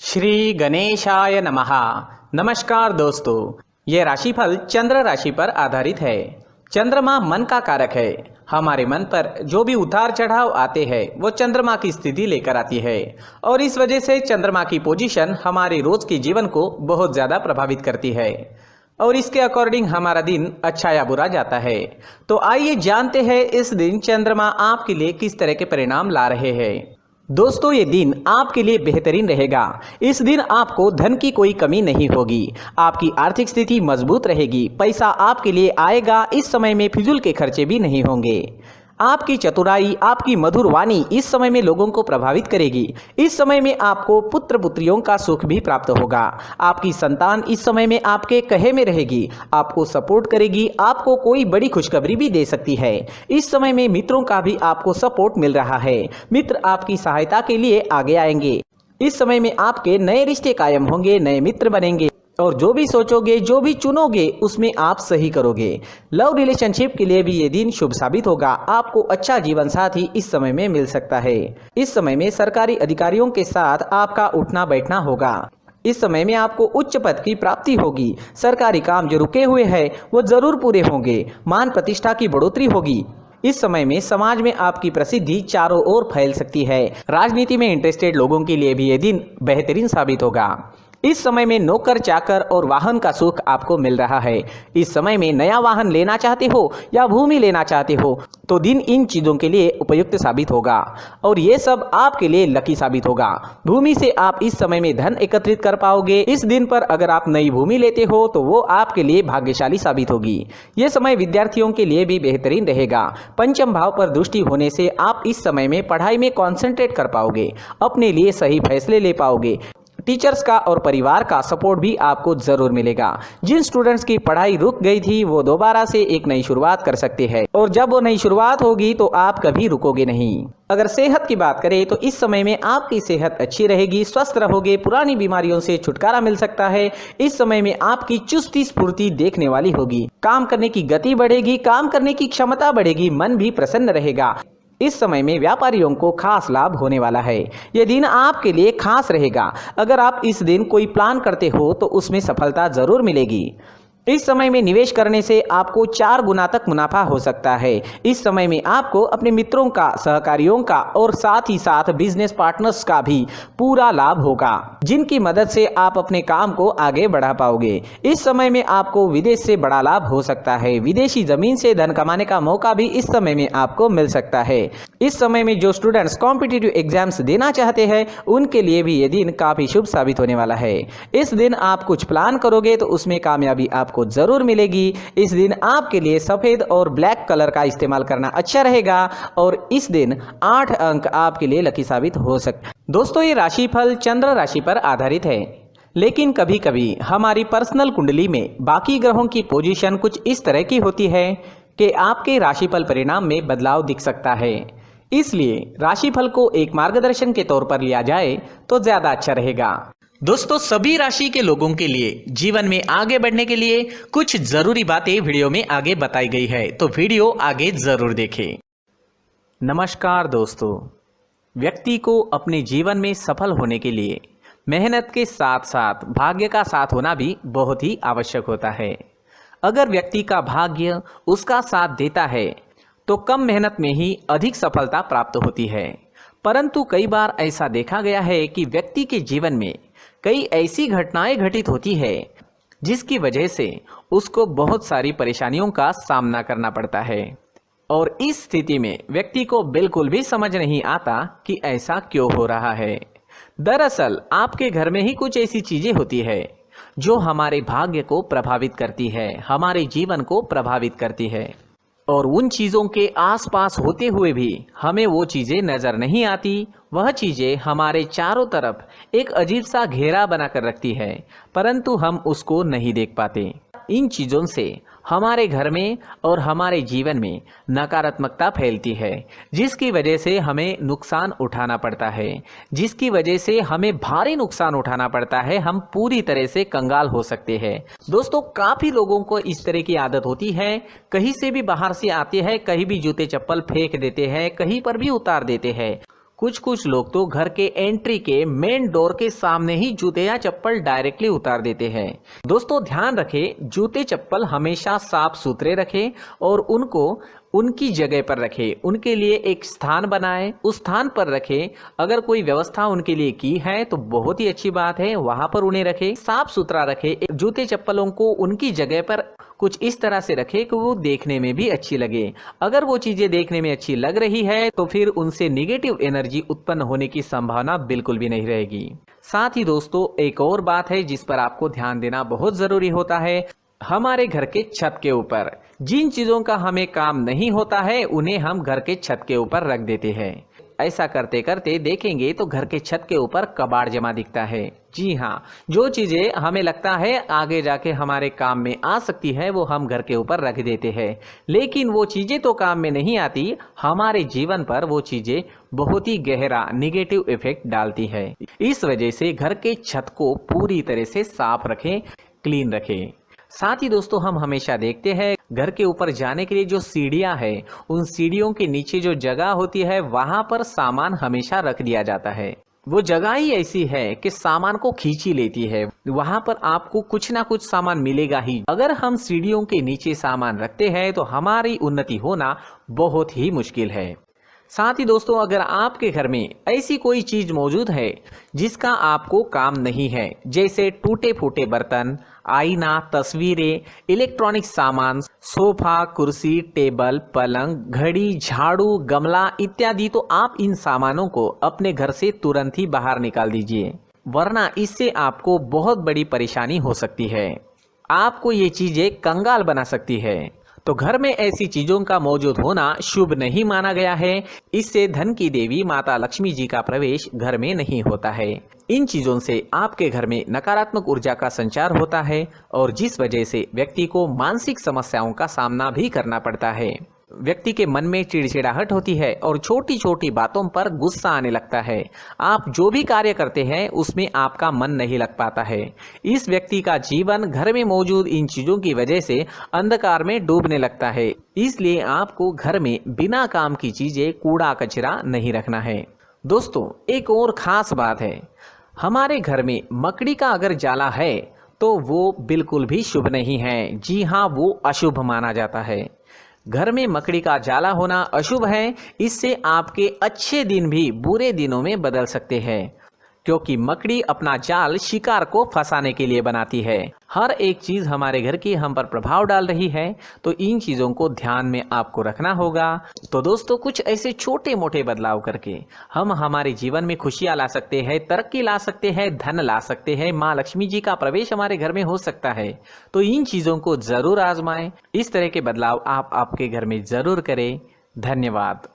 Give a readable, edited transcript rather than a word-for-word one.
श्री गणेशाय नमः। नमस्कार दोस्तों, ये राशिफल चंद्र राशि पर आधारित है। चंद्रमा मन का कारक है। हमारे मन पर जो भी उतार चढ़ाव आते हैं वो चंद्रमा की स्थिति लेकर आती है और इस वजह से चंद्रमा की पोजीशन हमारे रोज के जीवन को बहुत ज़्यादा प्रभावित करती है और इसके अकॉर्डिंग हमारा दिन अच्छा या बुरा जाता है। तो आइए जानते हैं इस दिन चंद्रमा आपके लिए किस तरह के परिणाम ला रहे हैं। दोस्तों, ये दिन आपके लिए बेहतरीन रहेगा। इस दिन आपको धन की कोई कमी नहीं होगी। आपकी आर्थिक स्थिति मजबूत रहेगी। पैसा आपके लिए आएगा। इस समय में फिजूल के खर्चे भी नहीं होंगे। आपकी चतुराई, आपकी मधुर वाणी इस समय में लोगों को प्रभावित करेगी। इस समय में आपको पुत्र पुत्रियों का सुख भी प्राप्त होगा। आपकी संतान इस समय में आपके कहे में रहेगी, आपको सपोर्ट करेगी। आपको कोई बड़ी खुशखबरी भी दे सकती है। इस समय में मित्रों का भी आपको सपोर्ट मिल रहा है। मित्र आपकी सहायता के लिए आगे आएंगे। इस समय में आपके नए रिश्ते कायम होंगे, नए मित्र बनेंगे और जो भी सोचोगे, जो भी चुनोगे उसमें आप सही करोगे। लव रिलेशनशिप के लिए भी ये दिन शुभ साबित होगा। आपको अच्छा जीवन साथी इस समय में मिल सकता है। इस समय में सरकारी अधिकारियों के साथ आपका उठना बैठना होगा। इस समय में आपको उच्च पद की प्राप्ति होगी। सरकारी काम जो रुके हुए हैं वो जरूर पूरे होंगे। मान प्रतिष्ठा की बढ़ोतरी होगी। इस समय में समाज में आपकी प्रसिद्धि चारों ओर फैल सकती है। राजनीति में इंटरेस्टेड लोगों के लिए भी ये दिन बेहतरीन साबित होगा। इस समय में नौकर चाकर और वाहन का सुख आपको मिल रहा है। इस समय में नया वाहन लेना चाहते हो या भूमि लेना चाहते हो तो दिन इन चीज़ों के लिए उपयुक्त साबित होगा और ये सब आपके लिए लकी साबित होगा। भूमि से आप इस समय में धन एकत्रित कर पाओगे। इस दिन पर अगर आप नई भूमि लेते हो तो वो आपके लिए भाग्यशाली साबित होगी। ये समय विद्यार्थियों के लिए भी बेहतरीन रहेगा। पंचम भाव पर दृष्टि होने से आप इस समय में पढ़ाई में कॉन्सेंट्रेट कर पाओगे, अपने लिए सही फैसले ले पाओगे। टीचर्स का और परिवार का सपोर्ट भी आपको जरूर मिलेगा। जिन स्टूडेंट्स की पढ़ाई रुक गई थी वो दोबारा से एक नई शुरुआत कर सकते हैं और जब वो नई शुरुआत होगी तो आप कभी रुकोगे नहीं। अगर सेहत की बात करें तो इस समय में आपकी सेहत अच्छी रहेगी, स्वस्थ रहोगे। पुरानी बीमारियों से छुटकारा मिल सकता है। इस समय में आपकी चुस्ती स्फूर्ति देखने वाली होगी। काम करने की गति बढ़ेगी, काम करने की क्षमता बढ़ेगी, मन भी प्रसन्न रहेगा। इस समय में व्यापारियों को खास लाभ होने वाला है। यह दिन आपके लिए खास रहेगा। अगर आप इस दिन कोई प्लान करते हो तो उसमें सफलता जरूर मिलेगी। इस समय में निवेश करने से आपको 4 गुना तक मुनाफा हो सकता है। इस समय में आपको अपने मित्रों का, सहकारियों का और साथ ही साथ बिजनेस पार्टनर्स का भी पूरा लाभ होगा, जिनकी मदद से आप अपने काम को आगे बढ़ा पाओगे। इस समय में आपको विदेश से बड़ा लाभ हो सकता है। विदेशी जमीन से धन कमाने का मौका भी इस समय में आपको मिल सकता है। इस समय में जो स्टूडेंट्स कॉम्पिटिटिव एग्जाम्स देना चाहते हैं उनके लिए भी ये दिन काफी शुभ साबित होने वाला है। इस दिन आप कुछ प्लान करोगे तो उसमें कामयाबी आपको जरूर मिलेगी। इस दिन आपके लिए सफेद और ब्लैक कलर का इस्तेमाल करना अच्छा रहेगा और इस दिन 8 अंक आपके लिए लकी साबित हो सकते हैं। दोस्तों, ये राशिफल चंद्र राशि पर आधारित है, लेकिन कभी कभी हमारी पर्सनल कुंडली में बाकी ग्रहों की पोजीशन कुछ इस तरह की होती है कि आपके राशिफल परिणाम में बदलाव दिख सकता है। इसलिए राशिफल को एक मार्गदर्शन के तौर पर लिया जाए तो ज्यादा अच्छा रहेगा। दोस्तों, सभी राशि के लोगों के लिए जीवन में आगे बढ़ने के लिए कुछ जरूरी बातें वीडियो में आगे बताई गई है, तो वीडियो आगे जरूर देखें। नमस्कार दोस्तों, व्यक्ति को अपने जीवन में सफल होने के लिए मेहनत के साथ साथ भाग्य का साथ होना भी बहुत ही आवश्यक होता है। अगर व्यक्ति का भाग्य उसका साथ देता है तो कम मेहनत में ही अधिक सफलता प्राप्त होती है, परंतु कई बार ऐसा देखा गया है कि व्यक्ति के जीवन में कई ऐसी घटनाएं घटित होती है जिसकी वजह से उसको बहुत सारी परेशानियों का सामना करना पड़ता है और इस स्थिति में व्यक्ति को बिल्कुल भी समझ नहीं आता कि ऐसा क्यों हो रहा है। दरअसल आपके घर में ही कुछ ऐसी चीजें होती है जो हमारे भाग्य को प्रभावित करती है, हमारे जीवन को प्रभावित करती है और उन चीज़ों के आसपास होते हुए भी हमें वो चीज़ें नज़र नहीं आती। वह चीज़ें हमारे चारों तरफ एक अजीब सा घेरा बनाकर रखती है, परंतु हम उसको नहीं देख पाते। इन चीज़ों से हमारे घर में और हमारे जीवन में नकारात्मकता फैलती है, जिसकी वजह से हमें नुकसान उठाना पड़ता है, जिसकी वजह से हमें भारी नुकसान उठाना पड़ता है। हम पूरी तरह से कंगाल हो सकते हैं। दोस्तों, काफ़ी लोगों को इस तरह की आदत होती है, कहीं से भी बाहर से आते हैं, कहीं भी जूते चप्पल फेंक देते हैं, कहीं पर भी उतार देते हैं। कुछ कुछ लोग तो घर के एंट्री के मेन डोर के सामने ही जूते या चप्पल डायरेक्टली उतार देते हैं। दोस्तों ध्यान रखें, जूते चप्पल हमेशा साफ सुथरे रखें और उनको उनकी जगह पर रखें। उनके लिए एक स्थान बनाएं, उस स्थान पर रखें। अगर कोई व्यवस्था उनके लिए की है तो बहुत ही अच्छी बात है, वहां पर उन्हें रखें, साफ सुथरा रखें। जूते चप्पलों को उनकी जगह पर कुछ इस तरह से रखें कि वो देखने में भी अच्छी लगे। अगर वो चीजें देखने में अच्छी लग रही है तो फिर उनसे निगेटिव एनर्जी उत्पन्न होने की संभावना बिल्कुल भी नहीं रहेगी। साथ ही दोस्तों एक और बात है जिस पर आपको ध्यान देना बहुत जरूरी होता है। हमारे घर के छत के ऊपर जिन चीजों का हमें काम नहीं होता है उन्हें हम घर के छत के ऊपर रख देते हैं। ऐसा करते करते देखेंगे तो घर के छत के ऊपर कबाड़ जमा दिखता है। जी हाँ, जो चीजें हमें लगता है आगे जाके हमारे काम में आ सकती है वो हम घर के ऊपर रख देते हैं, लेकिन वो चीजें तो काम में नहीं आती, हमारे जीवन पर वो चीजें बहुत ही गहरा निगेटिव इफेक्ट डालती है। इस वजह से घर के छत को पूरी तरह से साफ रखें, क्लीन रखें। साथ ही दोस्तों हम हमेशा देखते हैं घर के ऊपर जाने के लिए जो सीढ़ियां हैं, उन सीढ़ियों के नीचे जो जगह होती है वहां पर सामान हमेशा रख दिया जाता है। वो जगह ही ऐसी है कि सामान को खींच ही लेती है, वहां पर आपको कुछ ना कुछ सामान मिलेगा ही। अगर हम सीढ़ियों के नीचे सामान रखते हैं तो हमारी उन्नति होना बहुत ही मुश्किल है। साथ ही दोस्तों अगर आपके घर में ऐसी कोई चीज मौजूद है जिसका आपको काम नहीं है, जैसे टूटे फूटे बर्तन, आईना, तस्वीरें, इलेक्ट्रॉनिक सामान, सोफा, कुर्सी, टेबल, पलंग, घड़ी, झाड़ू, गमला इत्यादि, तो आप इन सामानों को अपने घर से तुरंत ही बाहर निकाल दीजिए, वरना इससे आपको बहुत बड़ी परेशानी हो सकती है। आपको ये चीजें कंगाल बना सकती है। तो घर में ऐसी चीजों का मौजूद होना शुभ नहीं माना गया है। इससे धन की देवी माता लक्ष्मी जी का प्रवेश घर में नहीं होता है। इन चीजों से आपके घर में नकारात्मक ऊर्जा का संचार होता है और जिस वजह से व्यक्ति को मानसिक समस्याओं का सामना भी करना पड़ता है। व्यक्ति के मन में चिड़चिड़ाहट होती है और छोटी छोटी बातों पर गुस्सा आने लगता है। आप जो भी कार्य करते हैं उसमें आपका मन नहीं लग पाता है। इस व्यक्ति का जीवन घर में मौजूद इन चीजों की वजह से अंधकार में डूबने लगता है। इसलिए आपको घर में बिना काम की चीजें, कूड़ा कचरा नहीं रखना है। दोस्तों एक और खास बात है, हमारे घर में मकड़ी का अगर जाला है तो वो बिल्कुल भी शुभ नहीं है। जी हाँ, वो अशुभ माना जाता है। घर में मकड़ी का जाला होना अशुभ है। इससे आपके अच्छे दिन भी बुरे दिनों में बदल सकते हैं, क्योंकि मकड़ी अपना जाल शिकार को फंसाने के लिए बनाती है। हर एक चीज हमारे घर की हम पर प्रभाव डाल रही है, तो इन चीजों को ध्यान में आपको रखना होगा। तो दोस्तों कुछ ऐसे छोटे मोटे बदलाव करके हम हमारे जीवन में खुशियां ला सकते हैं, तरक्की ला सकते हैं, धन ला सकते हैं, माँ लक्ष्मी जी का प्रवेश हमारे घर में हो सकता है। तो इन चीजों को जरूर आजमाएं। इस तरह के बदलाव आप आपके घर में जरूर करें। धन्यवाद।